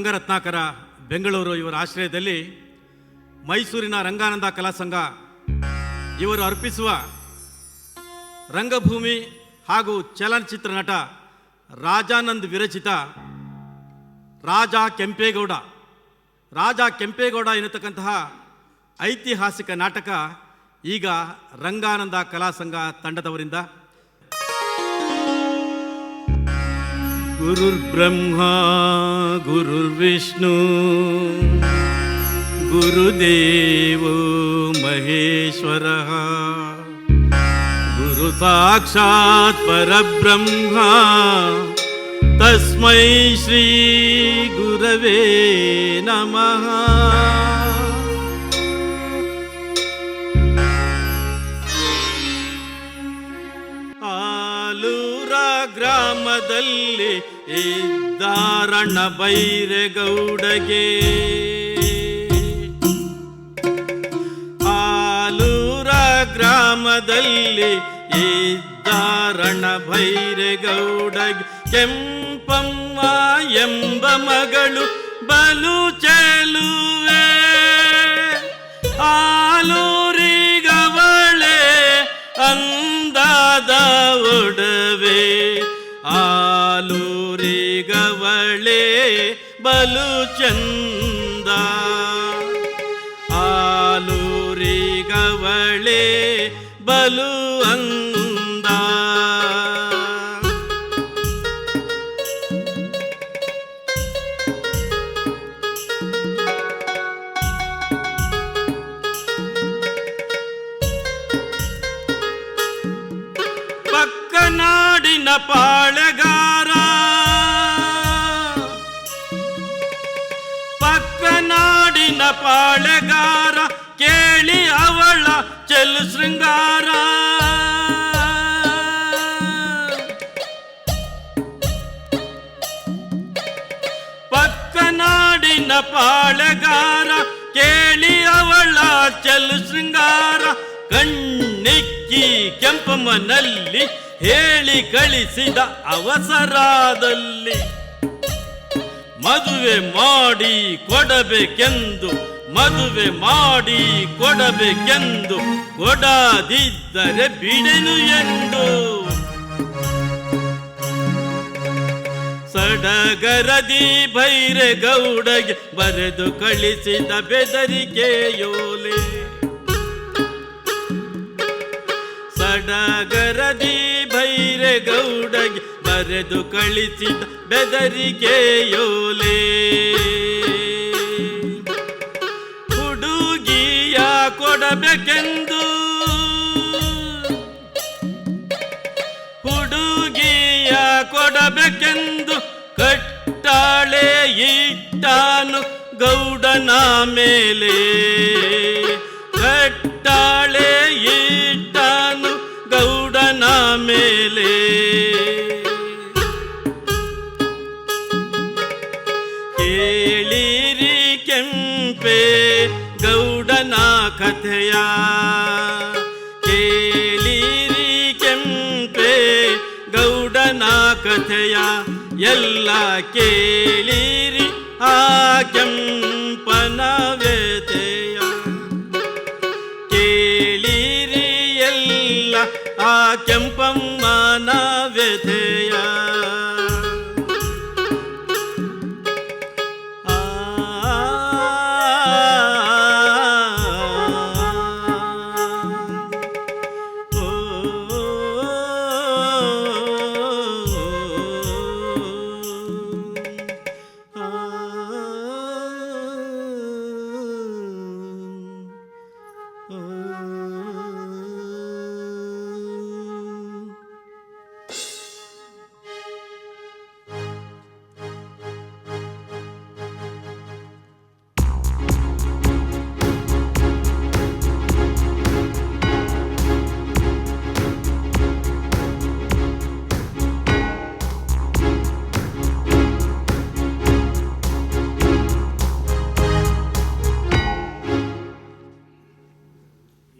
ರಂಗರತ್ನಾಕರ ಬೆಂಗಳೂರು ಇವರ ಆಶ್ರಯದಲ್ಲಿ ಮೈಸೂರಿನ ರಂಗಾನಂದ ಕಲಾ ಸಂಘ ಇವರು ಅರ್ಪಿಸುವ ರಂಗಭೂಮಿ ಹಾಗೂ ಚಲನಚಿತ್ರ ನಟ ರಾಜಾನಂದ್ ವಿರಚಿತ ರಾಜ ಕೆಂಪೇಗೌಡ ಎನ್ನತಕ್ಕಂತಹ ಐತಿಹಾಸಿಕ ನಾಟಕ ಈಗ ರಂಗಾನಂದ ಕಲಾ ಸಂಘ ತಂಡದವರಿಂದ. ಗುರುರ್ಬ್ರಹ್ಮ ಗುರುರ್ವಿಷ್ಣು ಗುರುದೇವೋ ಮಹೇಶ್ವರಃ ಗುರು ಸಾಕ್ಷಾತ್ ಪರಬ್ರಹ್ಮ ತಸ್ಮೈ ಶ್ರೀ ಗುರವೇ ನಮಃ. ಆಲೂರ ಗ್ರಾಮದಲ್ಲಿ ಇದ್ದಾರಣ್ಣ ಬೈರೇಗೌಡಗೆ, ಆಲೂರ ಗ್ರಾಮದಲ್ಲಿ ಇದ್ದಾರಣ್ಣ ಬೈರೇಗೌಡಗೆ, ಕೆಂಪಮ್ಮ ಎಂಬ ಮಗಳು ಬಲು ಚೆಲುವೆ, ಆಲೂರಿಗವಳೆ ಅಂದಾದ ಒಡವೆ, ಆಲೂರಿಗವಳೆ ಬಲು ಚಂದ, ಆಲೂರಿಗವಳೆ ಬಲು ಅಂದ. ಪಕ್ಕನಾಡಿನ ಪಾಳೆಗಾರ, ಪಕ್ಕನಾಡಿನ ಪಾಳೆಗಾರ ಕೇಳಿ ಅವಳ ಚೆಲು ಶೃಂಗಾರ, ಪಕ್ಕನಾಡಿನ ಪಾಳೆಗಾರ ಕೇಳಿ ಅವಳ ಚೆಲು ಶೃಂಗಾರ, ಕಣ್ಣಿಕ್ಕಿ ಕೆಂಪಮ್ಮನಲ್ಲಿ ಹೇಳಿ ಕಳಿಸಿದ ಅವಸರದಲ್ಲಿ, ಮದುವೆ ಮಾಡಿ ಕೊಡಬೇಕೆಂದು, ಮದುವೆ ಮಾಡಿ ಕೊಡಬೇಕೆಂದು, ಕೊಡದಿದ್ದರೆ ಬಿಡೆನು ಎಂದು ಸಡಗರದಿ ಬೈರೇಗೌಡಗೆ ಬರೆದು ಕಳಿಸಿದ ಬೆದರಿಕೆಯೋಲೆ, ಸಡಗರದಿ ಬೈರೇಗೌಡಗೆ ಬರೆದು ಕಳಿಸಿದ ಬೆದರಿಕೆಯೋಲೆ. ಹುಡುಗಿಯ ಕೊಡಬೇಕೆಂದು, ಹುಡುಗಿಯ ಕೊಡಬೇಕೆಂದು ಕಟ್ಟಾಳೆ ಇಟ್ಟಾನು ಗೌಡನ ಮೇಲೆ, ಕಟ್ಟಾಳೆ ಇಟ್ಟಾನು ಗೌಡನ ಮೇಲೆ. ಕೇಳಿರಿ ಕೆಂಪೆ ಗೌಡನ ಕಥೆಯ, ಕೇಳಿರಿ ಕೆಂಪೆ ಗೌಡನ ಕಥೆಯ, ಎಲ್ಲ ಕೇಳಿರಿ ಆ ಕೆಂಪನ ವ್ಯಥೆಯ, ಕೇಳಿರಿ ಎಲ್ಲ ಆ ಕೆಂಪಮ್ಮನ ವ್ಯಥೆಯ.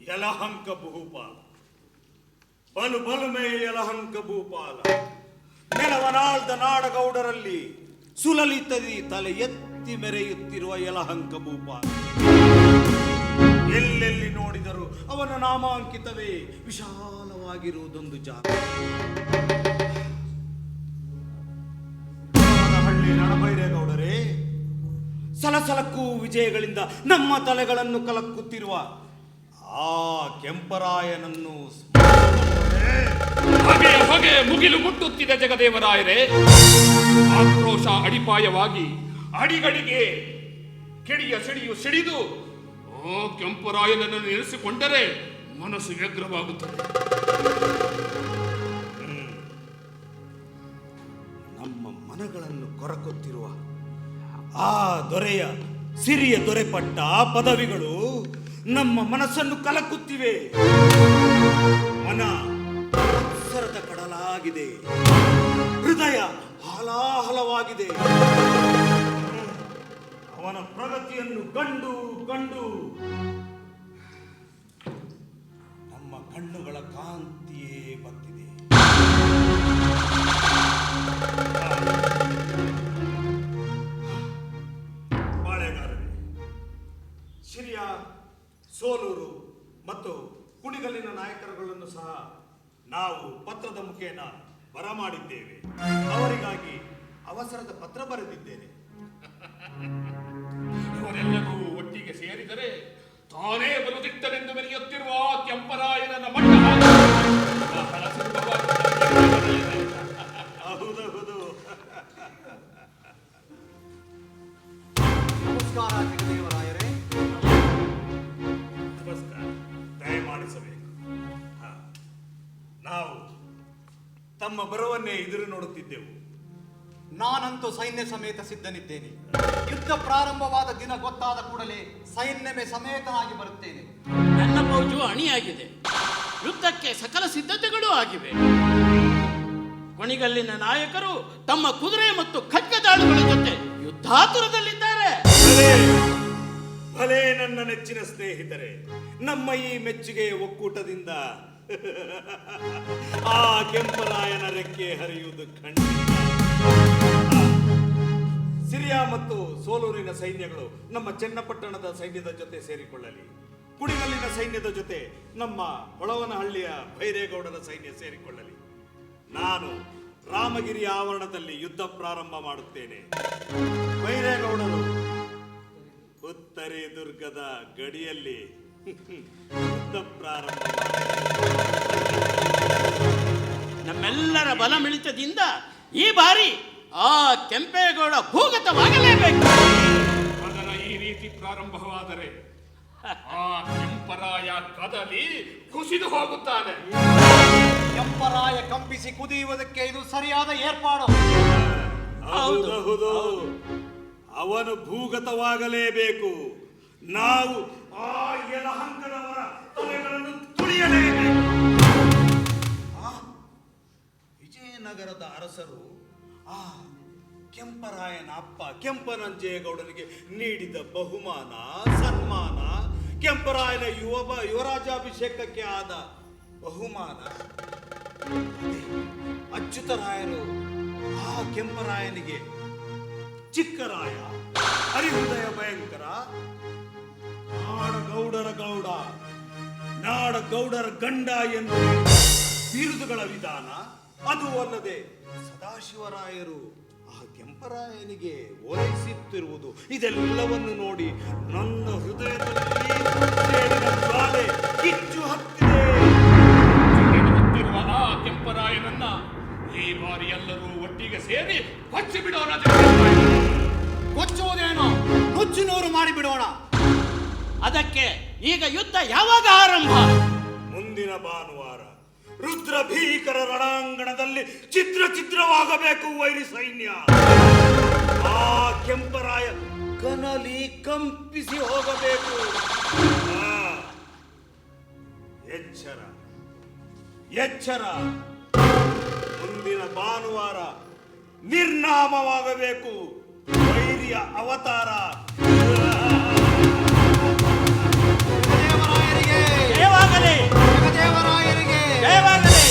ಯಲಹಂಕ ಭೂಪಾಲ ಬಲು ಬಲುಮೆ ಯಲಹಂಕ ಭೂಪಾಲ ನೆಲವನಾಳ್ದ ನಾಡಗೌಡರಲ್ಲಿ ಸುಲಲಿತದಿ ತಲೆ ಎತ್ತಿ ಕಾಂತಿ ಮೆರೆಯುತ್ತಿರುವ ಯಲಹಂಕ ಭೂಪ. ಎಲ್ಲೆಲ್ಲಿ ನೋಡಿದರೂ ಅವನ ನಾಮಾಂಕಿತವೇ ವಿಶಾಲವಾಗಿರುವುದೊಂದು ಜಾಗ. ಹಳ್ಳಿ ರಣಭೈರೇಗೌಡರೇ, ಸಲಸಲಕ್ಕೂ ವಿಜಯಗಳಿಂದ ನಮ್ಮ ತಲೆಗಳನ್ನು ಕಲಕ್ಕುತ್ತಿರುವ ಆ ಕೆಂಪರಾಯನನ್ನು ಹೊಗೆ ಹೊಗೆ ಮುಗಿಲು ಮುಟ್ಟುತ್ತಿದೆ ಜಗದೇವರಾಯರೇ. ಆಕ್ರೋಶ ಅಡಿಪಾಯವಾಗಿ ಅಡಿಗಡಿಗೆ ಕೆಡಿಯ ಸಿಡಿಯು ಸಿಡಿದು ಓ ಕೆಂಪರಾಯನನ್ನು ನೆನೆಸಿಕೊಂಡರೆ ಮನಸ್ಸು ವ್ಯಗ್ರವಾಗುತ್ತದೆ. ನಮ್ಮ ಮನಗಳನ್ನು ಕೊರಕುತ್ತಿರುವ ಆ ದೊರೆಯ ಸಿರಿಯ ದೊರೆಪಟ್ಟ ಪದವಿಗಳು ನಮ್ಮ ಮನಸ್ಸನ್ನು ಕಲಕುತ್ತಿವೆ. ಮನ ಅಕ್ಷರದ ಕಡಲಾಗಿದೆ, ಹೃದಯ ಹಾಲಾಹಲವಾಗಿದೆ. ಅವನ ಪ್ರಗತಿಯನ್ನು ಕಂಡು ಕಂಡು ನಮ್ಮ ಕಣ್ಣುಗಳ ಕಾಂತಿಯೇ ಬತ್ತಿದೆ. ಬಾಳೆಗಾರರೇ, ಶಿರಿಯ, ಸೋಲೂರು ಮತ್ತು ಕುಣಿಗಲ್ಲಿನ ನಾಯಕರುಗಳನ್ನು ಸಹ ನಾವು ಪತ್ರದ ಮುಖೇನ ಬರಮಾಡಿದ್ದೇವೆ. ಅವರಿಗಾಗಿ ಅವಸರದ ಪತ್ರ ಬರೆದಿದ್ದೇನೆ. ಇವರೆಲ್ಲರೂ ಒಟ್ಟಿಗೆ ಸೇರಿದರೆ ತಾನೇ ಬಲುದಿಟ್ಟನೆಂದು ಮೆರೆಯುತ್ತಿರುವ ಕೆಂಪರಾಯನನ್ನ ಮಟ್ಟ ಹೌದೌದು. ನಮಸ್ಕಾರ ಜಗದೇವರಾಯರೇ. ನಮಸ್ಕಾರ. ದಯಮಾಡಿಸಬೇಕು. ನಾವು ತಮ್ಮ ಬರವನ್ನೇ ಎದುರು ನೋಡುತ್ತಿದ್ದೆವು. ನಾನಂತೂ ಸೈನ್ಯ ಸಮೇತ ಸಿದ್ಧನಿದ್ದೇನೆ. ಯುದ್ಧ ಪ್ರಾರಂಭವಾದ ದಿನ ಗೊತ್ತಾದ ಕೂಡಲೇ ಸೈನ್ಯವೇ ಸಮೇತನಾಗಿ ಬರುತ್ತೇನೆ. ನನ್ನ ಫೌಜು ಅಣಿಯಾಗಿದೆ, ಯುದ್ಧಕ್ಕೆ ಸಕಲ ಸಿದ್ಧತೆಗಳೂ ಆಗಿವೆ. ಕೊಣಿಗಲ್ಲಿನ ನಾಯಕರು ತಮ್ಮ ಕುದುರೆ ಮತ್ತು ಖಡ್ಗದಾಳುಗಳ ಜೊತೆ ಯುದ್ಧಾತುರದಲ್ಲಿದ್ದಾರೆ. ಭಲೇ ನನ್ನ ನೆಚ್ಚಿನ ಸ್ನೇಹಿತರೆ, ನಮ್ಮ ಈ ಮೆಚ್ಚುಗೆ ಒಕ್ಕೂಟದಿಂದ ಆ ಕೆಂಪರಾಯನ ರೆಕ್ಕೆ ಹರಿಯುವುದು ಖಂಡಿತ. ಸಿರಿಯಾ ಮತ್ತು ಸೋಲೂರಿನ ಸೈನ್ಯಗಳು ನಮ್ಮ ಚನ್ನಪಟ್ಟಣದ ಸೈನ್ಯದ ಜೊತೆ ಸೇರಿಕೊಳ್ಳಲಿ. ಕುಣಿಗಲ್ಲಿನ ಸೈನ್ಯದ ಜೊತೆ ನಮ್ಮ ಹೊಳವನಹಳ್ಳಿಯ ಭೈರೇಗೌಡರ ಸೈನ್ಯ ಸೇರಿಕೊಳ್ಳಲಿ. ನಾನು ರಾಮಗಿರಿ ಆವರಣದಲ್ಲಿ ಯುದ್ಧ ಪ್ರಾರಂಭ ಮಾಡುತ್ತೇನೆ. ಭೈರೇಗೌಡರು ಉತ್ತರೆ ದುರ್ಗದ ಗಡಿಯಲ್ಲಿ ಯುದ್ಧ ಪ್ರಾರಂಭ ನಮ್ಮೆಲ್ಲರ ಬಲ ಮಿಳಿತದಿಂದ ಈ ಬಾರಿ ಆ ಕೆಂಪೇಗೌಡ ಭೂಗತವಾಗಲೇಬೇಕು. ಅದರ ಈ ರೀತಿ ಪ್ರಾರಂಭವಾದರೆ ಆ ಕೆಂಪರಾಯ ಕದಲಿ ಕುಸಿದು ಹೋಗುತ್ತಾನೆ. ಕೆಂಪರಾಯ ಕಂಪಿಸಿ ಕುದಿಯುವುದಕ್ಕೆ ಇದು ಸರಿಯಾದ ಏರ್ಪಾಡು. ಹೌದು, ಅವನು ಭೂಗತವಾಗಲೇಬೇಕು. ನಾವು ಆ ಯಲಹಂಕದವರ ತಲೆಗಳನ್ನು ತುಳಿಯಲೇಬೇಕು. ವಿಜಯನಗರದ ಅರಸರು ಆ ಕೆಂಪರಾಯನ ಅಪ್ಪ ಕೆಂಪನಂಜೇಗೌಡನಿಗೆ ನೀಡಿದ ಬಹುಮಾನ, ಸನ್ಮಾನ, ಕೆಂಪರಾಯನ ಯುವರಾಜಾಭಿಷೇಕಕ್ಕೆ ಆದ ಬಹುಮಾನ, ಅಚ್ಯುತರಾಯರು ಆ ಕೆಂಪರಾಯನಿಗೆ ಚಿಕ್ಕರಾಯ, ಹರಿಹೃದಯ ಭಯಂಕರ, ನಾಡಗೌಡರ ಗಂಡ ಎಂದು ಬಿರುದುಗಳ ವಿಧಾನ, ಅದು ಅಲ್ಲದೆ ಸದಾಶಿವರಾಯರು ಆ ಕೆಂಪರಾಯನಿಗೆ ಓಲೈಸುತ್ತಿರುವುದು, ಇದೆಲ್ಲವನ್ನು ನೋಡಿ ನನ್ನ ಹೃದಯದಲ್ಲಿ ಜ್ವಾಲೆ ಕಿಚ್ಚು ಹತ್ತಿದೆ. ಚಿಗುರುತ್ತಿರುವ ಆ ಕೆಂಪರಾಯನನ್ನ ಈ ಬಾರಿ ಎಲ್ಲರೂ ಒಟ್ಟಿಗೆ ಸೇರಿ ಕೊಚ್ಚಿ ಬಿಡೋಣ. ಕೊಚ್ಚುವುದೇನೋ ನುಚ್ಚುನೂರು ಮಾಡಿಬಿಡೋಣ. ಅದಕ್ಕೆ ಈಗ ಯುದ್ಧ ಯಾವಾಗ ಆರಂಭ? ಮುಂದಿನ ಭಾನುವಾರ ರುದ್ರ ಭೀಕರ ರಣಾಂಗಣದಲ್ಲಿ ಚಿತ್ರವಾಗಬೇಕು ವೈರಿ ಸೈನ್ಯ. ಆ ಕೆಂಪರಾಯ ಕನಲಿ ಕಂಪಿಸಿ ಹೋಗಬೇಕು. ಎಚ್ಚರ ಎಚ್ಚರ, ಮುಂದಿನ ಭಾನುವಾರ ನಿರ್ನಾಮವಾಗಬೇಕು ವೈರಿಯ ಅವತಾರ. ಜಗದೇವರಾಯರಿಗೆ ಜಯವಾಗಲಿ, ಜಗದೇವರಾಯರಿಗೆ ಜಯವಾಗಲಿ.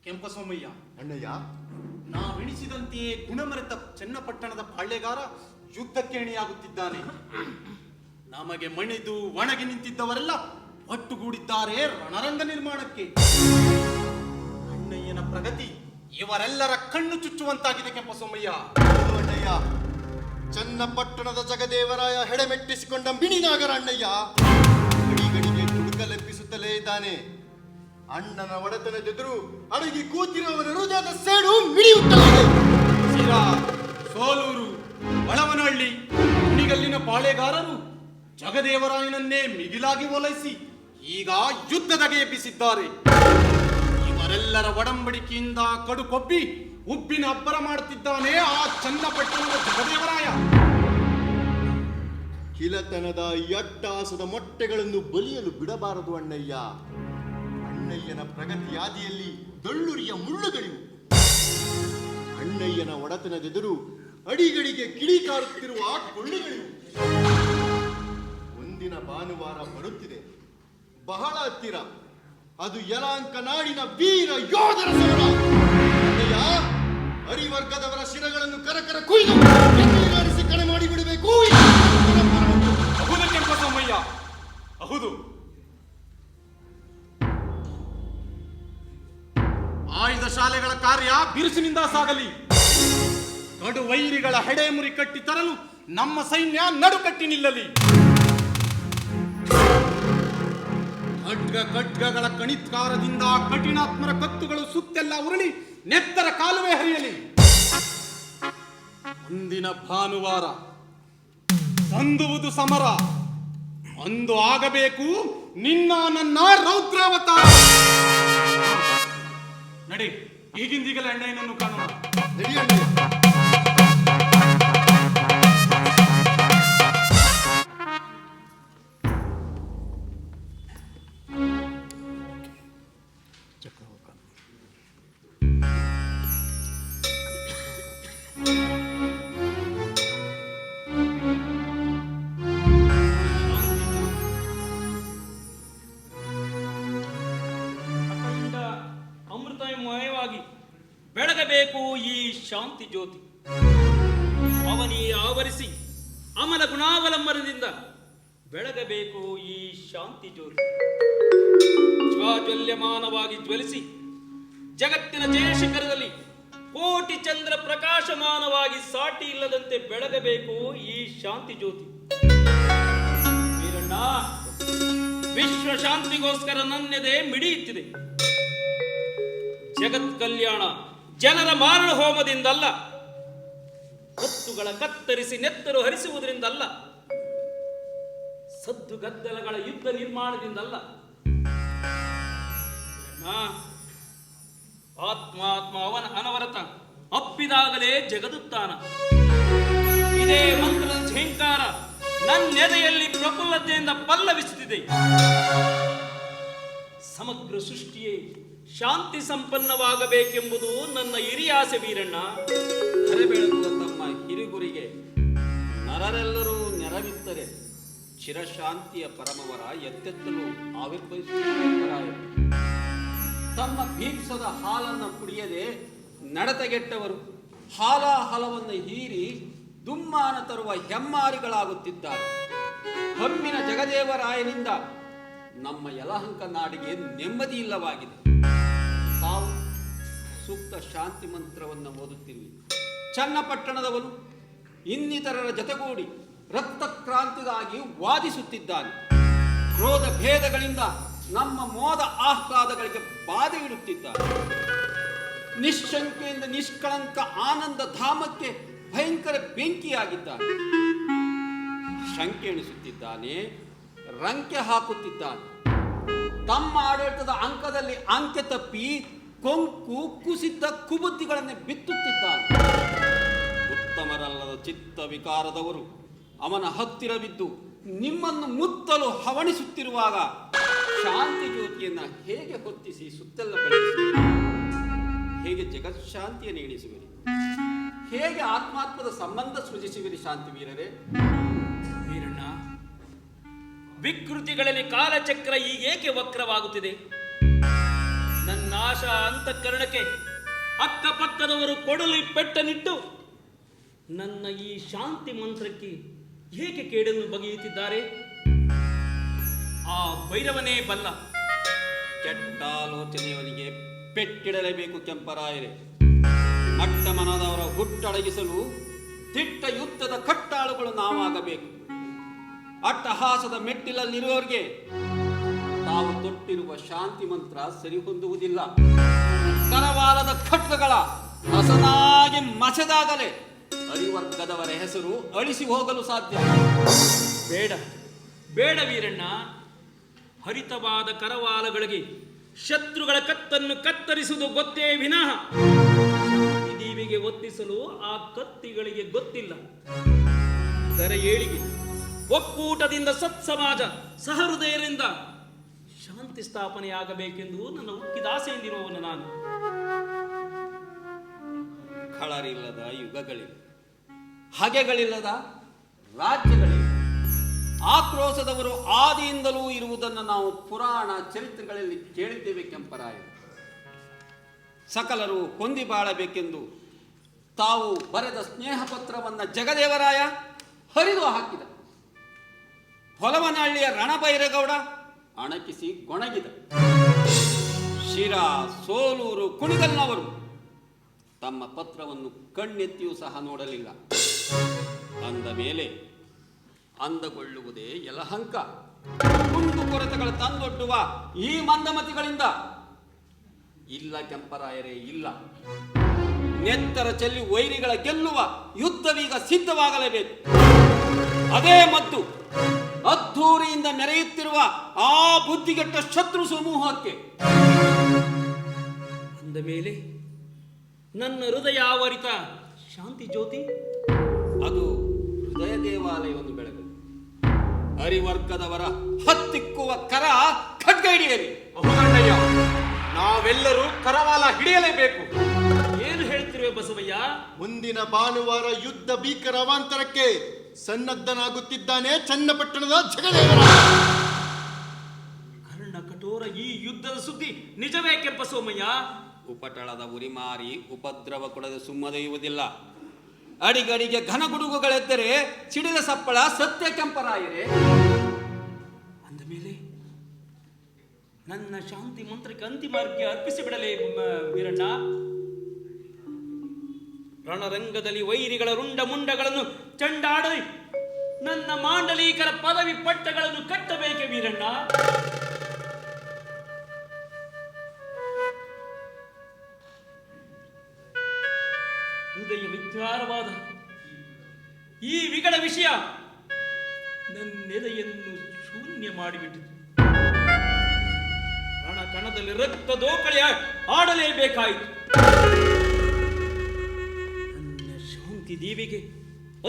ಕೆಂಪಸ್ವಾಮಯ್ಯ, ಅಣ್ಣಯ್ಯ. ನಾವೆಣಿಸಿದಂತೆಯೇ ಗುಣಮರೆತ ಚನ್ನಪಟ್ಟಣದ ಪಾಳ್ಯಗಾರ ಯುದ್ಧಕ್ಕೆ ಎಣೆಯಾಗುತ್ತಿದ್ದಾನೆ. ನಮಗೆ ಮಣಿದು ಒಣಗಿ ನಿಂತಿದ್ದವರೆಲ್ಲ ಒಟ್ಟುಗೂಡಿದ್ದಾರೆ ರಣರಂಗ ನಿರ್ಮಾಣಕ್ಕೆ. ಅಣ್ಣಯ್ಯನ ಪ್ರಗತಿ ಇವರೆಲ್ಲರ ಕಣ್ಣು ಚುಚ್ಚುವಂತಾಗಿದೆ ಕೆಂಪಸ್ವಾಮಯ್ಯ. ಹೌದು ಅಣ್ಣಯ್ಯ. ಚನ್ನಪಟ್ಟಣದ ಜಗದೇವರಾಯ ಹೆಡೆಮೆಟ್ಟಿಸಿಕೊಂಡ ಮಿಣಿನಾಗರ ಅಣ್ಣಯ್ಯ ಗಡಿಗಡಿಗೆ ತುಡುಕಲೆಪ್ಪಿಸುತ್ತಲೇ ಇದ್ದಾನೆ. ಅಣ್ಣನ ಒಡೆತನದೆದುರು ಅಡಗಿ ಕೂತಿರುವವನ ಹೃದಯದ ಸೇಡು ಮಿಡಿಯುತ್ತಲೇ ಇದೆ. ಸಿರಾ, ಸೋಲೂರು, ಒಳವನಹಳ್ಳಿ, ಕುಣಿಗಲ್ಲಿನ ಪಾಳೆಗಾರರು ಜಗದೇವರಾಯನನ್ನೇ ಮಿಗಿಲಾಗಿ ಓಲೈಸಿ ಈಗ ಯುದ್ಧದಗೆ ಎಬ್ಬಿಸಿದ್ದಾರೆ. ಇವರೆಲ್ಲರ ಒಡಂಬಡಿಕೆಯಿಂದ ಕಡುಕೊಬ್ಬಿ ಉಬ್ಬಿನ ಅಬ್ಬರ ಮಾಡುತ್ತಿದ್ದಾನೆ ಆ ಚನ್ನಪಟ್ಟಣದ ಜಗದೇವರಾಯ. ಕಿಲತನದ ಈ ಅಟ್ಟಾಸದ ಮೊಟ್ಟೆಗಳನ್ನು ಬಲಿಯಲು ಬಿಡಬಾರದು ಅಣ್ಣಯ್ಯ. ಅಣ್ಣಯ್ಯನ ಪ್ರಗತಿಯಾದಿಯಲ್ಲಿ ದಳ್ಳುರಿಯ ಮುಳ್ಳುಗಳಿವು. ಅಣ್ಣಯ್ಯನ ಒಡೆತನದೆದುರು ಅಡಿಗಡಿಗೆ ಕಿಡಿಕಾರುತ್ತಿರುವ ಕೊಳ್ಳಿಗಳಿವು. ಮುಂದಿನ ಭಾನುವಾರ ಬರುತ್ತಿದೆ, ಬಹಳ ಹತ್ತಿರ. ಅದು ಯಲಾಂಕ ನಾಡಿನ ವೀರ ಯೋಧರ ಸಮರ. ಅಣ್ಣಯ್ಯ, ಹರಿವರ್ಗದವರ ಶಿರಗಳನ್ನು ಕರಕರ ಕುಯ್ದು ಕೆನ್ನೆಗಾರಿಸಿ ಕಣೆ ಮಾಡಿ ಬಿಡಬೇಕು. ಹೌದು ಕೆಂಪಸ್ವಾಮಯ್ಯ, ಹೌದು. ಆಯುಧ ಶಾಲೆಗಳ ಕಾರ್ಯ ಬಿರುಸಿನಿಂದ ಸಾಗಲಿ. ಕಡು ವೈರಿಗಳ ಹೆಡೆ ಮುರಿ ಕಟ್ಟಿ ತರಲು ನಮ್ಮ ಸೈನ್ಯ ನಡುಕಟ್ಟಿ ನಿಲ್ಲಲಿ. ಖಡ್ಗಗಳ ಕಣಿತ್ಕಾರದಿಂದ ಕಠಿಣಾತ್ಮರ ಕತ್ತುಗಳು ಸುತ್ತೆಲ್ಲ ಉರುಳಿ ನೆತ್ತರ ಕಾಲುವೆ ಹರಿಯಲಿ. ಮುಂದಿನ ಭಾನುವಾರ ಸಂದುವುದು ಸಮರ. ಅಂದು ಆಗಬೇಕು ನಿನ್ನ ನನ್ನ ರೌದ್ರಾವತಾರ. ನಡಿ, ಈಗಿಂದೀಗಲೇ ಅಣ್ಣಯ್ಯನನ್ನು ಕಾಣೋಣ. ನಡಿ ಅಣ್ಣಯ್ಯ. ಅಖಂಡ ಅಮೃತಮಯವಾಗಿ ಬೆಳಗಬೇಕು ಈ ಶಾಂತಿ ಜ್ಯೋತಿ. ಅವನಿ ಆವರಿಸಿ ಅಮಲ ಗುಣಾವಲಂಬನದಿಂದ ಬೆಳಗಬೇಕು ಈ ಶಾಂತಿ ಜ್ಯೋತಿ. ಜ್ವಾಜ್ವಲ್ಯಮಾನವಾಗಿ ಜ್ವಲಿಸಿ ಜಗತ್ತಿನ ಜಯಶಿಖರದಲ್ಲಿ ಕೋಟಿ ಚಂದ್ರ ಪ್ರಕಾಶಮಾನವಾಗಿ ಸಾಟಿ ಇಲ್ಲದಂತೆ ಬೆಳಗಬೇಕು ಈ ಶಾಂತಿ ಜ್ಯೋತಿ. ವೀರಣ್ಣ, ವಿಶ್ವ ಶಾಂತಿಗೋಸ್ಕರ ನನ್ನೆದೆ ಮಿಡಿಯುತ್ತಿದೆ. ಜಗತ್ ಕಲ್ಯಾಣ ಜನರ ಮಾರಣ ಹೋಮದಿಂದಲ್ಲ, ಕತ್ತುಗಳ ಕತ್ತರಿಸಿ ನೆತ್ತರು ಹರಿಸುವುದರಿಂದಲ್ಲ, ಸದ್ದು ಗದ್ದಲಗಳ ಯುದ್ಧ ನಿರ್ಮಾಣದಿಂದಲ್ಲ. ಆತ್ಮಾತ್ಮ ಅವನ ಅನವರತ ಅಪ್ಪಿದಾಗಲೇ ಜಗದುತ್ತಾನ. ಇದೇ ಮಂತ್ರದ ಝೇಂಕಾರ ನನ್ನೆದೆಯಲ್ಲಿ ಪ್ರಫುಲ್ಲತೆಯಿಂದ ಪಲ್ಲವಿಸುತ್ತಿದೆ. ಸಮಗ್ರ ಸೃಷ್ಟಿಯೇ ಶಾಂತಿ ಸಂಪನ್ನವಾಗಬೇಕೆಂಬುದು ನನ್ನ ಹಿರಿಯ ಆಸೆ ವೀರಣ್ಣ. ಬೆಳಗುವ ತಮ್ಮ ಹಿರಿಗುರಿಗೆ ನರರೆಲ್ಲರೂ ನೆರವಿತ್ತರೆ ಚಿರಶಾಂತಿಯ ಪರಮವರ ಎತ್ತೆತ್ತಲು ಆವಿರ್ಭವಿಸುತ್ತಾರೆ. ತಮ್ಮ ಭೀಪ್ಸದ ಹಾಲನ್ನು ಕುಡಿಯದೆ ನಡತೆಗೆಟ್ಟವರು ಹಾಲಾಹಲವನ್ನು ಹೀರಿ ದುಮ್ಮಾನ ತರುವ ಹೆಮ್ಮಾರಿಗಳಾಗುತ್ತಿದ್ದಾರೆ. ಹಮ್ಮಿನ ಜಗದೇವರಾಯನಿಂದ ನಮ್ಮ ಯಲಹಂಕ ನಾಡಿಗೆ ನೆಮ್ಮದಿ ಇಲ್ಲವಾಗಿದೆ. ತಾವು ಸೂಕ್ತ ಶಾಂತಿ ಮಂತ್ರವನ್ನು ಓದುತ್ತಿರುವಿ. ಚನ್ನಪಟ್ಟಣದವನು ಇನ್ನಿತರರ ಜೊತೆಗೂಡಿ ರಕ್ತ ಕ್ರಾಂತಿಗಾಗಿ ವಾದಿಸುತ್ತಿದ್ದಾನೆ. ಕ್ರೋಧ ಭೇದಗಳಿಂದ ನಮ್ಮ ಮೋದ ಆಹ್ಲಾದಗಳಿಗೆ ಬಾಧೆ ಇಡುತ್ತಿದ್ದಾನೆ. ನಿಶ್ಶಂಕೆಯಿಂದ ನಿಷ್ಕಳಂಕ ಆನಂದ ಧಾಮಕ್ಕೆ ಭಯಂಕರ ಬೆಂಕಿಯಾಗಿದ್ದಾನೆ. ಶಂಕೆ ಎಣಿಸುತ್ತಿದ್ದಾನೆ, ರಂಕೆ ಹಾಕುತ್ತಿದ್ದಾನೆ. ತಮ್ಮ ಆಡಳಿತದ ಅಂಕದಲ್ಲಿ ಅಂಕೆ ತಪ್ಪಿ ಕೊಂಕು ಕುಸಿದ ಕುಬುದ್ಧಿಗಳನ್ನೇ ಬಿತ್ತುತ್ತಿದ್ದಾನೆ. ಉತ್ತಮರಲ್ಲದ ಚಿತ್ತ ವಿಕಾರದವರು ಅವನ ಹತ್ತಿರವಿದ್ದು ನಿಮ್ಮನ್ನು ಮುತ್ತಲು ಹವಣಿಸುತ್ತಿರುವಾಗ ಶಾಂತಿ ಜ್ಯೋತಿಯನ್ನ ಹೇಗೆ ಹೊತ್ತಿಸಿ ಸುತ್ತೆಲ್ಲ ಬೆಳೆಸುವಿರಿ? ಹೇಗೆ ಜಗತ್ಶಾಂತಿಯನ್ನು ಎಣಿಸುವಿರಿ? ಹೇಗೆ ಆತ್ಮಾತ್ಮದ ಸಂಬಂಧ ಸೃಜಿಸುವಿರಿ ಶಾಂತಿ ವೀರರೇ? ವೀರಣ್ಣ, ವಿಕೃತಿಗಳಲ್ಲಿ ಕಾಲಚಕ್ರ ಈಗೇಕೆ ವಕ್ರವಾಗುತ್ತಿದೆ? ನನ್ನ ಆಶಾ ಅಂತಃಕರಣಕ್ಕೆ ಅಕ್ಕಪಕ್ಕದವರು ಕೊಡಲಿ ಪೆಟ್ಟನಿಟ್ಟು ನನ್ನ ಈ ಶಾಂತಿ ಮಂತ್ರಕ್ಕೆ ಹೇಗೆ ಕೇಡನ್ನು ಬಗೆಯುತ್ತಿದ್ದಾರೆ? ಆ ಭೈರವನೇ ಬಲ್ಲ. ಕೆಟ್ಟ ಆಲೋಚನೆಯವನಿಗೆ ಪೆಟ್ಟಿಡಲೇಬೇಕು ಕೆಂಪರಾಯರೇ. ಅಟ್ಟಮನದವರ ಹುಟ್ಟಡಗಿಸಲು ದಿಟ್ಟ ಯುದ್ಧದ ಕಟ್ಟಾಳುಗಳು ನಾವಾಗಬೇಕು. ಅಟ್ಟಹಾಸದ ಮೆಟ್ಟಿಲಲ್ಲಿರುವವರಿಗೆ ತಾವು ತೊಟ್ಟಿರುವ ಶಾಂತಿ ಮಂತ್ರ ಸರಿ ಹೊಂದುವುದಿಲ್ಲ. ಕರವಾಲದ ಖಡ್ಗಗಳ ಹಸನಾಗಿ ಮಸೆದಾಗಲೇ ಅರಿವರ್ಗದವರ ಹೆಸರು ಅಳಿಸಿ ಹೋಗಲು ಸಾಧ್ಯ. ಬೇಡ ಬೇಡ ವೀರಣ್ಣ. ಹರಿತವಾದ ಕರವಾಲಗಳಿಗೆ ಶತ್ರುಗಳ ಕತ್ತನ್ನು ಕತ್ತರಿಸುವುದು ಗೊತ್ತೇ ವಿನಃ ದೀವಿಗೆ ಒತ್ತಿಸಲು ಆ ಕತ್ತಿಗಳಿಗೆ ಗೊತ್ತಿಲ್ಲ. ದರ ಏಳಿಗೆ ಒಕ್ಕೂಟದಿಂದ ಸತ್ಸಮಾಜ ಸಹೃದಯರಿಂದ ಶಾಂತಿ ಸ್ಥಾಪನೆಯಾಗಬೇಕೆಂದು ನನ್ನ ಉಕ್ಕಿದಾಸೆಯಿಂದಿರುವವನು ನಾನು. ಖಳರಿಲ್ಲದ ಯುಗಗಳಿವೆ, ಹಗೆಗಳಿಲ್ಲದ ರಾಜ್ಯಗಳಿವೆ. ಆಕ್ರೋಶದವರು ಆದಿಯಿಂದಲೂ ಇರುವುದನ್ನು ನಾವು ಪುರಾಣ ಚರಿತ್ರೆಗಳಲ್ಲಿ ಕೇಳಿದ್ದೇವೆ ಕೆಂಪರಾಯ. ಸಕಲರು ಹೊಂದಿ ಬಾಳಬೇಕೆಂದು ತಾವು ಬರೆದ ಸ್ನೇಹ ಪತ್ರವನ್ನು ಜಗದೇವರಾಯ ಹರಿದು ಹಾಕಿದ. ಹೊಲವನಹಳ್ಳಿಯ ರಣಬೈರೇಗೌಡ ಅಣಕಿಸಿ ಗೊಣಗಿದ. ಶಿರಾ, ಸೋಲೂರು, ಕುಣಿಗಲ್ನವರು ತಮ್ಮ ಪತ್ರವನ್ನು ಕಣ್ಣೆತ್ತಿಯೂ ಸಹ ನೋಡಲಿಲ್ಲ. ಅಂದ ಮೇಲೆ ಅಂದಗೊಳ್ಳುವುದೇ ಯಲಹಂಕ. ಕುಂದು ಕೊರತೆಗಳು ತಂದೊಡ್ಡುವ ಈ ಮಂದಮತಿಗಳಿಂದ ಇಲ್ಲ ಕೆಂಪರಾಯರೇ, ಇಲ್ಲ. ನೆತ್ತರ ಚೆಲ್ಲಿ ವೈರಿಗಳ ಗೆಲ್ಲುವ ಯುದ್ಧವೀಗ ಸಿದ್ಧವಾಗಲೇಬೇಕು. ಅದೇ ಮತ್ತು ಅದ್ಧೂರಿಯಿಂದ ಮೆರೆಯುತ್ತಿರುವ ಆ ಬುದ್ಧಿಗೆಟ್ಟ ಶತ್ರು ಸಮೂಹಕ್ಕೆ. ಅಂದ ಮೇಲೆ ನನ್ನ ಹೃದಯಾವರಿತ ಶಾಂತಿ ಜ್ಯೋತಿ ಅದು ಹೃದಯ ದೇವಾಲಯವನ್ನು ಬೆಳಗು. ಅರಿವರ್ಗದವರ ಹತ್ತಿಕ್ಕುವ ಕರ ಖಡ್ಗ ಹಿಡಿಯಲಿ. ಬಹುದಣ್ಣಯ್ಯ, ನಾವೆಲ್ಲರೂ ಕರವಾಲ ಹಿಡಿಯಲೇಬೇಕು. ಏನು ಹೇಳ್ತಿರುವೆ ಬಸವಯ್ಯ? ಮುಂದಿನ ಭಾನುವಾರ ಯುದ್ಧ ಭೀಕರ ಅವಾಂತರಕ್ಕೆ ಸನ್ನದ್ಧನಾಗುತ್ತಿದ್ದಾನೆ ಚನ್ನಪಟ್ಟಣದ ಜಗದೇವರ. ಕರ್ಣ ಕಠೋರ ಈ ಯುದ್ಧದ ಸುದ್ದಿ ನಿಜವೇ ಕೆಂಪಸೋಮಯ್ಯ? ಉಪಟಳದ ಉರಿಮಾರಿ ಉಪದ್ರವ ಕೊಡದೆ ಸುಮ್ಮದೆಯುವುದಿಲ್ಲ. ಅಡಿಗಡಿಗೆ ಘನಗುಡುಗುಗಳೆದ್ದರೆ ಸಿಡಿಲ ಸಪ್ಪಳ ಸತ್ಯ ಕೆಂಪರಾಯರೇ. ಅಂದ ಮೇಲೆ ನನ್ನ ಶಾಂತಿ ಮಂತ್ರಕ್ಕೆ ಅಂತಿಮ ಅರ್ಘ್ಯ ಅರ್ಪಿಸಿ ಬಿಡಲೇ ವೀರಣ್ಣ? ರಣರಂಗದಲ್ಲಿ ವೈರಿಗಳ ರುಂಡ ಮುಂಡಗಳನ್ನು ಚಂಡಾಡಿ ನನ್ನ ಮಾಂಡಲೀಕರ ಪದವಿ ಪಟ್ಟಗಳನ್ನು ಕಟ್ಟಬೇಕೆ ವೀರಣ್ಣ? ಹೃದಯ ವಿಚಾರವಾದ ಈ ವಿಗಳ ವಿಷಯ ನನ್ನೆದೆಯನ್ನು ಶೂನ್ಯ ಮಾಡಿಬಿಟ್ಟಿತು. ಕಣ ಕಣದಲ್ಲಿ ರಕ್ತ ದೋಕಳಿ ಆಡಲೇಬೇಕಾಯಿತು. ನನ್ನ ಶಾಂತಿ ದೇವಿಗೆ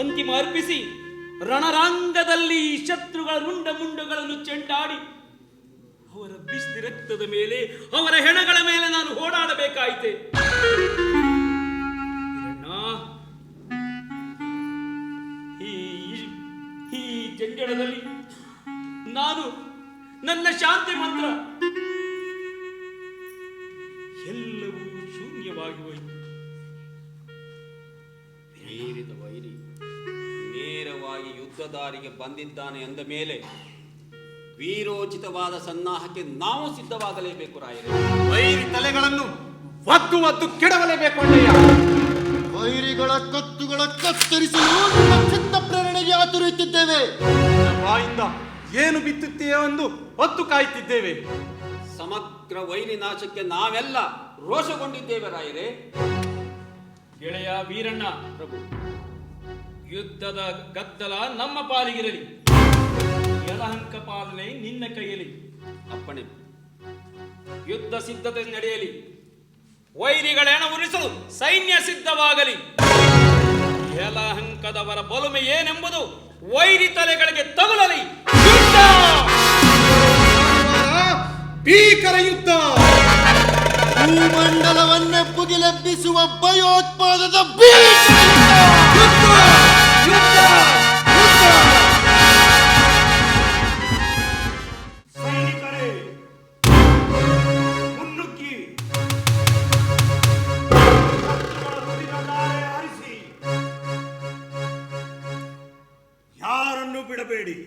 ಅಂತಿಮ ಅರ್ಪಿಸಿ ರಣರಂಗದಲ್ಲಿ ಶತ್ರುಗಳ ರುಂಡ ಮುಂಡಗಳನ್ನು ಚೆಂಡಾಡಿ ಅವರ ಬಿಸಿ ರಕ್ತದ ಮೇಲೆ, ಅವರ ಹೆಣಗಳ ಮೇಲೆ ನಾನು ಓಡಾಡಬೇಕಾಯಿತೆ. ಈ ಜಂಜಡದಲ್ಲಿ ನಾನು ನನ್ನ ಶಾಂತಿ ಮಂತ್ರ ಎಲ್ಲವೂ ಶೂನ್ಯವಾಗಿ ಹೋಯಿತು. ಮೀರಿದ ವೈರಿ ನೇರವಾಗಿ ಯುದ್ಧದಾರಿಗೆ ಬಂದಿದ್ದಾನೆ ಅಂದ ಮೇಲೆ ವೀರೋಚಿತವಾದ ಸನ್ನಾಹಕ್ಕೆ ನಾವು ಸಿದ್ಧವಾಗಲೇಬೇಕು ರಾಯರೇ. ವೈರಿ ತಲೆಗಳನ್ನು ಒದ್ದು ಒದ್ದು ಕೆಡವಲೇಬೇಕು ಅಣ್ಣಯ್ಯ. ವೈರಿಗಳ ಕತ್ತುಗಳ ಕತ್ತರಿಸಲು ನಿಮ್ಮ ಚಿತ್ತ ಪ್ರೇರಣೆಗೆ ಆತುರುತ್ತಿದ್ದೇವೆ. ಬಾಯಿಂದ ಏನು ಬಿತ್ತುತ್ತೆಯೋ ಎಂದು ಹೊತ್ತು ಕಾಯುತ್ತಿದ್ದೇವೆ. ಸಮಗ್ರ ವೈರಿ ನಾಶಕ್ಕೆ ನಾವೆಲ್ಲ ರೋಷಗೊಂಡಿದ್ದೇವೆ ರಾಯರೇ. ಗೆಳೆಯ ವೀರಣ್ಣ, ಪ್ರಭು, ಯುದ್ಧದ ಗದ್ದಲ ನಮ್ಮ ಪಾಲಿಗಿರಲಿ, ಯಲಹಂಕ ಪಾಲನೆ ನಿನ್ನ ಕೈಯಲ್ಲಿ. ಅಪ್ಪಣೆ. ಯುದ್ಧ ಸಿದ್ಧತೆ ನಡೆಯಲಿ, ವೈರಿಗಳ ಹೆಣ ಉರಿಸಲು ಸೈನ್ಯ ಸಿದ್ಧವಾಗಲಿ. ಯಲಹಂಕದವರ ಬಲುಮೆ ಏನೆಂಬುದು ವೈರಿ ತಲೆಗಳಿಗೆ ತಗುಲಲಿ. ಭೀಕರ ಯುದ್ಧ, ಭೂಮಂಡಲವನ್ನೇ ಪುಗಿಲೆಬ್ಬಿಸುವ ಭಯೋತ್ಪಾದದ ಸೈನಿಕರೇ, ಮುನ್ನುಗ್ಗಿ ಮಾಡಬೇಡಿ.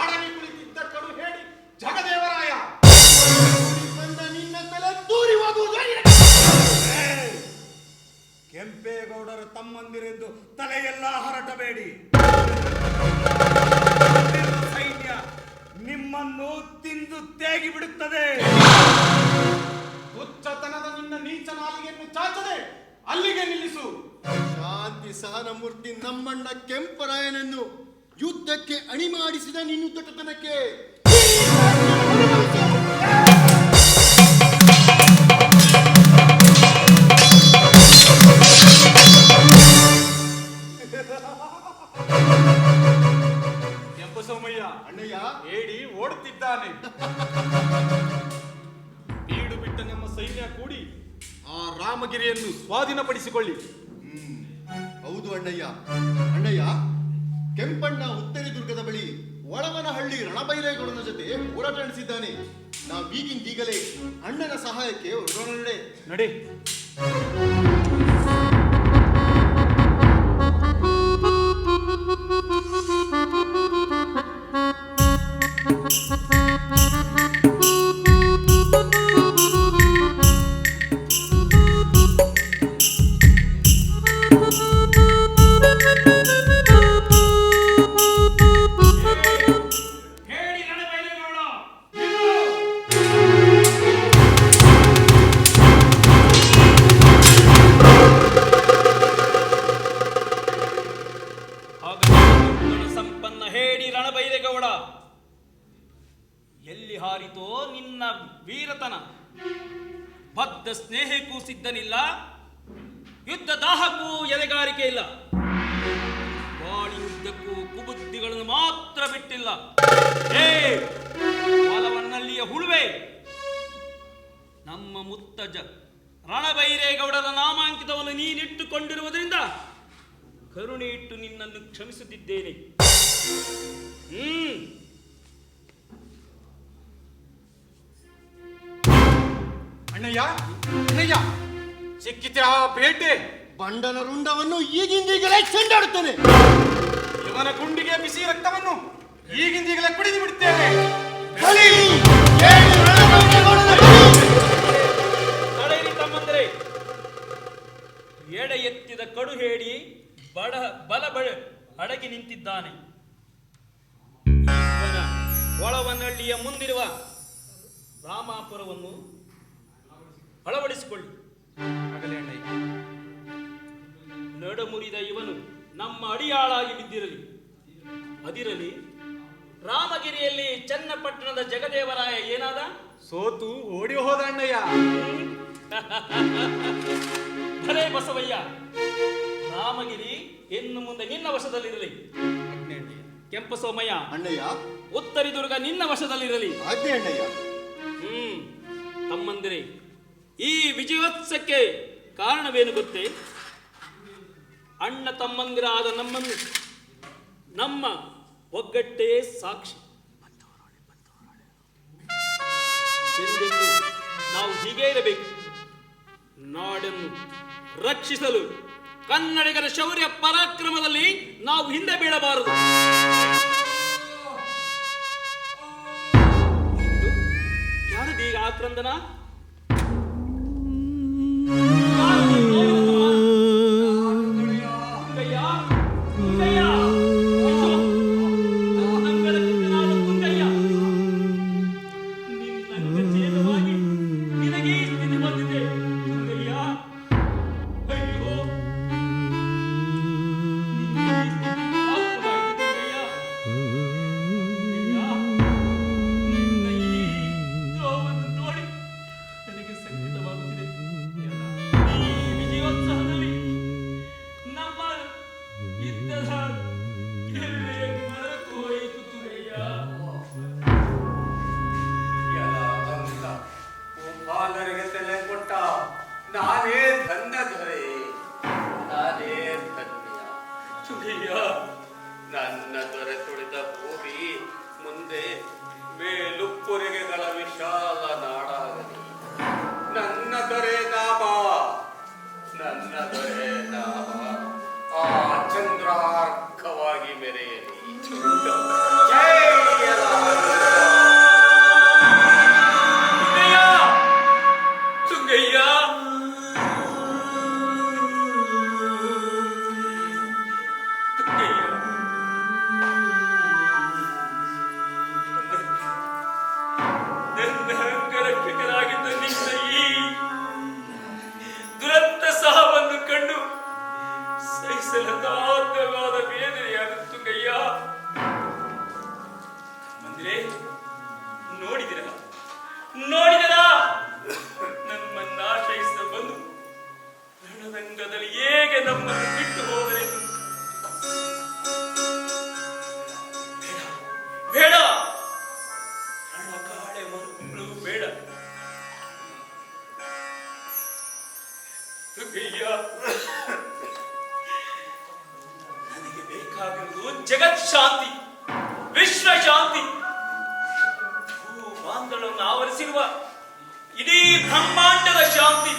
ಅಡಗಿ ಕುಳಿತಿದ್ದ ಕಡು ಹೇಳಿ ಜಗದೇವರಾಯ ಬಂದ ನಿನ್ನ ತಲೆ ತೂರಿ ಹೋಗುವುದು. ಕೆಂಪೇಗೌಡರ ತಮ್ಮಂದಿರೆಂದು ತಲೆಯೆಲ್ಲ ಹರಟಬೇಡಿ. ಸೈನ್ಯ ನಿಮ್ಮನ್ನು ತಿಂದು ತೇಗಿ ಬಿಡುತ್ತದೆ. ಹುಚ್ಚತನದ ನಿನ್ನ ನೀಚ ನಾಲಿಗೆಯನ್ನು ಚಾಚದೆ ಅಲ್ಲಿಗೆ ನಿಲ್ಲಿಸು. ಶಾಂತಿ ಸಹನಮೂರ್ತಿ ನಮ್ಮಣ್ಣ ಕೆಂಪರಾಯನನ್ನು ಯುದ್ಧಕ್ಕೆ ಅಣಿ ಮಾಡಿಸಿದ ನಿನ್ನುದ್ದಟತನಕ್ಕೆ ಕೆಂಪು ಸೋಮಯ್ಯ ಅಣ್ಣಯ್ಯ ಏಡಿ ಓಡುತ್ತಿದ್ದಾನೆ. ಬೀಡು ಬಿಟ್ಟ ನಮ್ಮ ಸೈನ್ಯ ಕೂಡಿ ಆ ರಾಮಗಿರಿಯನ್ನು ಸ್ವಾಧೀನಪಡಿಸಿಕೊಳ್ಳಿ. ಹೌದು ಅಣ್ಣಯ್ಯ. ಅಣ್ಣಯ್ಯ, ಕೆಂಪಣ್ಣ ಉತ್ತರಿ ದುರ್ಗದ ಬಳಿ ಒಳವನಹಳ್ಳಿ ರಣಬೈರೇಗೌಡನ ಜೊತೆ ಹೋರಾಟ ನಡೆಸಿದ್ದಾನೆ. ನಾವೀಗಿಂದೀಗಲೇ ಅಣ್ಣನ ಸಹಾಯಕ್ಕೆ ಹೊರಡೋಣ. ನಡೆ. ಹೇಳಿ ರಣಬೈರೇಗೌಡ, ಹಾಗಾದರೆ ಸಂಪನ್ನ ಹೇಳಿ ರಣಬೈರೇಗೌಡ, ಎಲ್ಲಿ ಹಾರಿತೋ ನಿನ್ನ ವೀರತನ? ಬದ್ಧ ಸ್ನೇಹಕ್ಕೂ ಸಿದ್ಧನಿಲ್ಲ, ಯುದ್ಧ ದಾಹಕ್ಕೂ ಎದೆಗಾರಿಕೆ ಇಲ್ಲ, ಬಾಳಿಯುದ್ದಕ್ಕೂ ಕುಬುದ್ಧಿಗಳನ್ನು ಮಾತ್ರ ಬಿಟ್ಟಿಲ್ಲ. ಏ ಹೊಲವನ್ನಲ್ಲಿಯ ಹುಳುವೆ, ನಮ್ಮ ಮುತ್ತಜ್ಜ ರಣಬೈರೇಗೌಡರ ನಾಮಾಂಕಿತವನ್ನು ನೀನಿಟ್ಟುಕೊಂಡಿರುವುದರಿಂದ ಕರುಣೆ ಇಟ್ಟು ನಿನ್ನನ್ನು ಕ್ಷಮಿಸುತ್ತಿದ್ದೇನೆ. ಅಣ್ಣಯ್ಯ, ಅಣ್ಣಯ್ಯ, ಸಿಕ್ಕಿತೆ ಆ ಬೇಟೆ. ಬಂಡನ ರುಂಡವನ್ನು ಈಗಿಂದೀಗಲೇ ಚೆಂಡಾಡುತ್ತೇನೆ. ಇವನ ಗುಂಡಿಗೆ ಬಿಸಿ ರಕ್ತವನ್ನು ಈಗಿಂದೀಗಲೇ ಕುಡಿದು ಬಿಡುತ್ತೇನೆ. ಬಲಿ! ಏಳು ರಣಬೈರೇಗೌಡನ ಬಲಿ! ತಡೆಯಿರಿ ತಮ್ಮಂದರೆ, ಎಡೆ ಎತ್ತಿದ ಕಡು ಹೇಳಿ ಬಲ ಅಡಗಿ ನಿಂತಿದ್ದಾನೆ. ಇವನ ಒಳವನಹಳ್ಳಿಯ ಮುಂದಿರುವ ರಾಮಾಪುರವನ್ನು ಅಳವಡಿಸಿಕೊಳ್ಳಿ. ನಡಮುರಿದ ಇವನು ನಮ್ಮ ಅಡಿಯಾಳಾಗಿ ಬಿದ್ದಿರಲಿ. ಅದಿರಲಿ, ರಾಮಗಿರಿಯಲ್ಲಿ ಚನ್ನಪಟ್ಟಣದ ಜಗದೇವರಾಯ ಏನಾದ? ಸೋತು ಓಡಿ ಹೋದ ಅಣ್ಣಯ್ಯ. ಭಲೇ ಬಸವಯ್ಯ, ರಾಮಗಿರಿ ಇನ್ನು ಮುಂದೆ ನಿನ್ನ ವಶದಲ್ಲಿರಲಿ. ಕೆಂಪ ಸೋಮಯ್ಯ, ಅಣ್ಣಯ್ಯ, ಉತ್ತರಿ ದುರ್ಗ ನಿನ್ನ ವಶದಲ್ಲಿರಲಿ. ಆಜ್ಞೆ ಅಣ್ಣಯ್ಯ. ತಮ್ಮಂದಿರೇ, ಈ ವಿಜಯೋತ್ಸವಕ್ಕೆ ಕಾರಣವೇನು ಗೊತ್ತೇ? ಅಣ್ಣ ತಮ್ಮಂದಿರಾದ ನಮ್ಮ ಒಗ್ಗಟ್ಟೇ ಸಾಕ್ಷಿ. ಎಂದೆಂದು ನಾವು ಹೀಗೆ ಇರಬೇಕು. ನಾಡನ್ನು ರಕ್ಷಿಸಲು ಕನ್ನಡಿಗರ ಶೌರ್ಯ ಪರಾಕ್ರಮದಲ್ಲಿ ನಾವು ಹಿಂದೆ ಬೀಳಬಾರದು. ಯಾರದೀಗ ಆಕ್ರಂದನ? ನಾನೇ ಧನ್ಯ ದೊರೆ, ನಾನೇ ಧನ್ಯ. ನನ್ನ ದೊರೆ ತುಳಿದ ಭೂಮಿ ಮುಂದೆ ಮೇಲುಪ್ಪುರಿಗೆಗಳ ವಿಶಾಲ ನಾಡಾಗಲಿ. ನನ್ನ ದೊರೆ ನಾಮ, ನನ್ನ ದೊರೆ ನಾಮ. ಸಹಿಸಲಸಾಧ್ಯವಾದ ವೇದನೆಯಾಗುತ್ತು ಗಯ್ಯ. ಮಂದಿರೇ, ನೋಡಿದಿರ ನಮ್ಮನ್ನ ಆಶ್ರಯಿಸ ಬಂದು ರಣರಂಗದಲ್ಲಿ ಹೇಗೆ ನಮ್ಮನ್ನು ಬಿಟ್ಟು ಹೋದರೆ. ಬೇಡ, ರಣಕಾಳೆ ಮರುಗಳು ಬೇಡ. ಗಯ್ಯ, ನನಗೆ ಬೇಕಾಗಿರುವುದು ಜಗತ್ ಶಾಂತಿ, ವಿಶ್ವ ಶಾಂತಿ. ಭೂಮಾಂಡಲವನ್ನು ಆವರಿಸಿರುವ ಇಡೀ ಬ್ರಹ್ಮಾಂಡದ ಶಾಂತಿ.